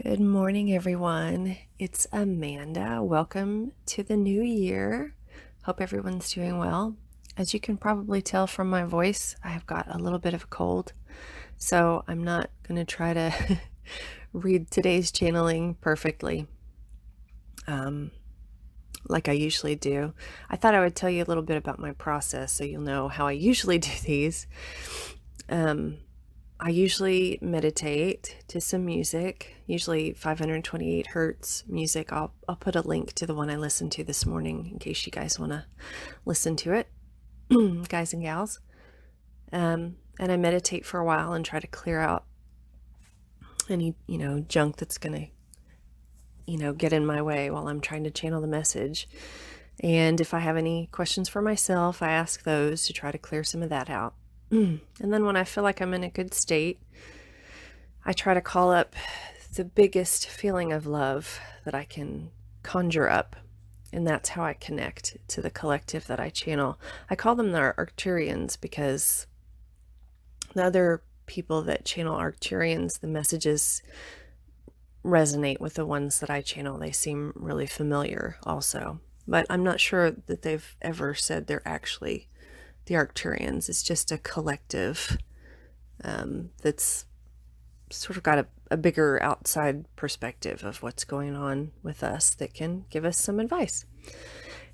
Good morning, everyone. It's Amanda. Welcome to the new year. Hope everyone's doing well. As you can probably tell from my voice, I've got a little bit of a cold, so I'm not going to try to read today's channeling perfectly like I usually do. I thought I would tell you a little bit about my process so you'll know how I usually do these. I usually meditate to some music, usually 528 hertz music. I'll put a link to the one I listened to this morning in case you guys want to listen to it, guys and gals. And I meditate for a while and try to clear out any, junk that's going to, get in my way while I'm trying to channel the message. And if I have any questions for myself, I ask those to try to clear some of that out. And then when I feel like I'm in a good state, I try to call up the biggest feeling of love that I can conjure up. And that's how I connect to the collective that I channel. I call them the Arcturians because the other people that channel Arcturians, the messages resonate with the ones that I channel. They seem really familiar also. But I'm not sure that they've ever said they're actually the Arcturians. It's just a collective that's sort of got a bigger outside perspective of what's going on with us that can give us some advice.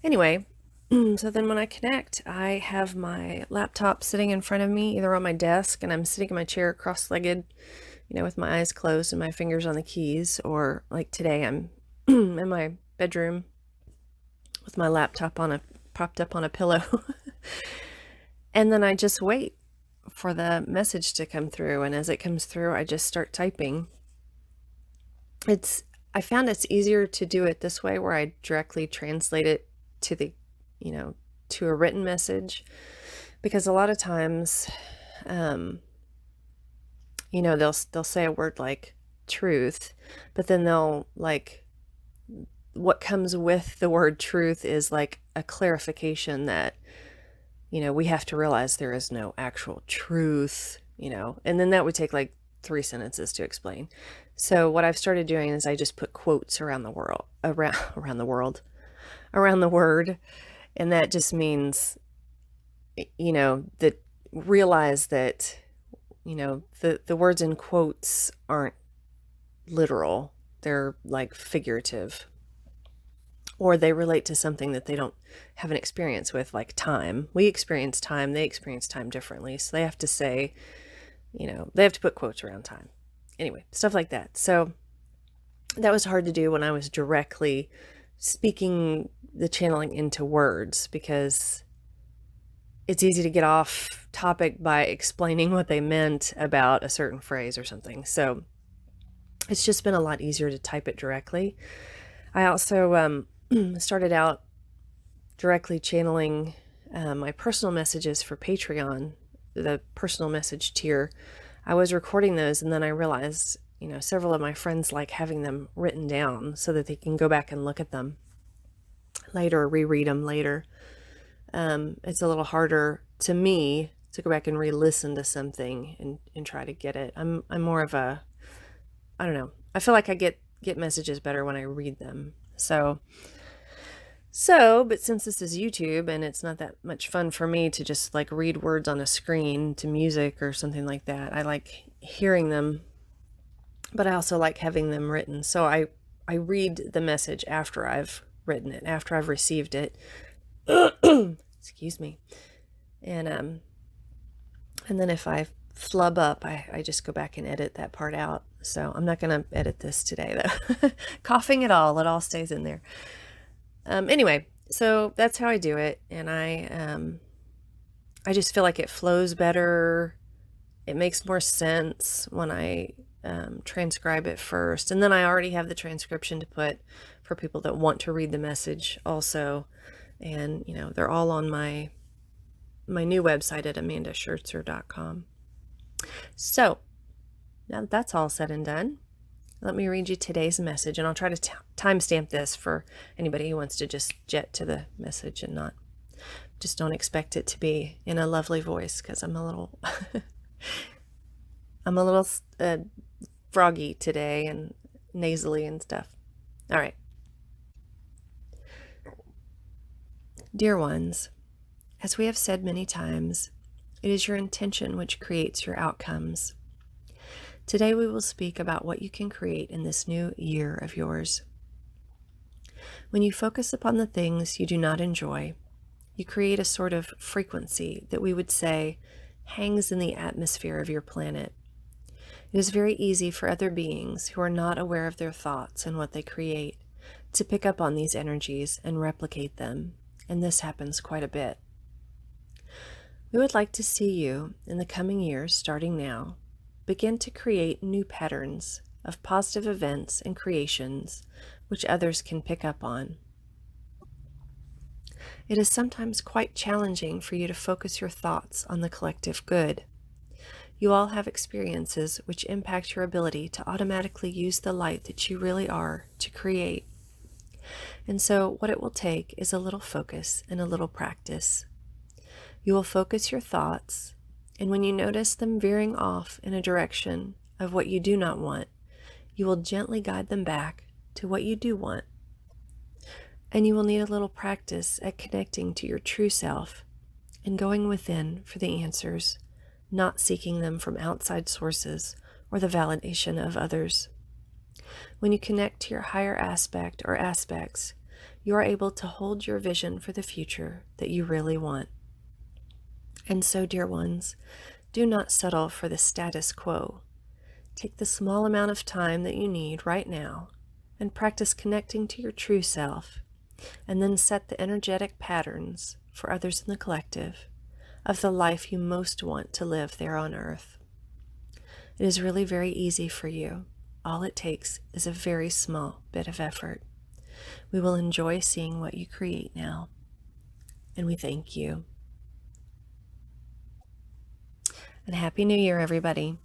Anyway, so then when I connect, I have my laptop sitting in front of me, either on my desk, and I'm sitting in my chair cross-legged, with my eyes closed and my fingers on the keys, or like today I'm in my bedroom with my laptop propped up on a pillow. And then I just wait for the message to come through. And as it comes through, I just start typing. I found it's easier to do it this way, where I directly translate it to to a written message, because a lot of times, they'll say a word like truth, but then what comes with the word truth is like a clarification that we have to realize there is no actual truth, and then that would take like 3 sentences to explain. So what I've started doing is I just put quotes around the word. And that just means, that realize that, the words in quotes aren't literal. They're like figurative, or they relate to something that they don't have an experience with, like time. We experience time, they experience time differently. So they have to say, they have to put quotes around time. Anyway, stuff like that. So that was hard to do when I was directly speaking the channeling into words, because it's easy to get off topic by explaining what they meant about a certain phrase or something. So it's just been a lot easier to type it directly. I also started out directly channeling my personal messages for Patreon, the personal message tier. I was recording those, and then I realized, several of my friends like having them written down so that they can go back and look at them later, or reread them later. It's a little harder to me to go back and re-listen to something and try to get it. I'm more of I don't know. I feel like I get messages better when I read them. But since this is YouTube and it's not that much fun for me to just like read words on a screen to music or something like that, I like hearing them, but I also like having them written. So I read the message after I've written it, after I've received it. Excuse me. And then if I flub up, I just go back and edit that part out. So I'm not going to edit this today though. Coughing at all, it all stays in there. Anyway, so that's how I do it. And I just feel like it flows better. It makes more sense when I transcribe it first. And then I already have the transcription to put for people that want to read the message also. And, they're all on my new website at amandaschertzer.com. So now that that's all said and done, let me read you today's message, and I'll try to timestamp this for anybody who wants to just jet to the message and just don't expect it to be in a lovely voice, because I'm a little froggy today, and nasally and stuff. All right. Dear ones, as we have said many times, it is your intention which creates your outcomes. Today we will speak about what you can create in this new year of yours. When you focus upon the things you do not enjoy, you create a sort of frequency that we would say hangs in the atmosphere of your planet. It is very easy for other beings who are not aware of their thoughts and what they create to pick up on these energies and replicate them, and this happens quite a bit. We would like to see you, in the coming years, starting now, begin to create new patterns of positive events and creations which others can pick up on. It is sometimes quite challenging for you to focus your thoughts on the collective good. You all have experiences which impact your ability to automatically use the light that you really are to create. And so what it will take is a little focus and a little practice. You will focus your thoughts, and when you notice them veering off in a direction of what you do not want, you will gently guide them back to what you do want. And you will need a little practice at connecting to your true self and going within for the answers, not seeking them from outside sources or the validation of others. When you connect to your higher aspect or aspects, you are able to hold your vision for the future that you really want. And so, dear ones, do not settle for the status quo. Take the small amount of time that you need right now and practice connecting to your true self, and then set the energetic patterns for others in the collective of the life you most want to live there on earth. It is really very easy for you. All it takes is a very small bit of effort. We will enjoy seeing what you create now, and we thank you. And Happy New Year, everybody.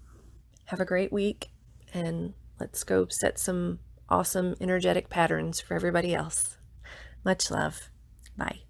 Have a great week, and let's go set some awesome energetic patterns for everybody else. Much love. Bye.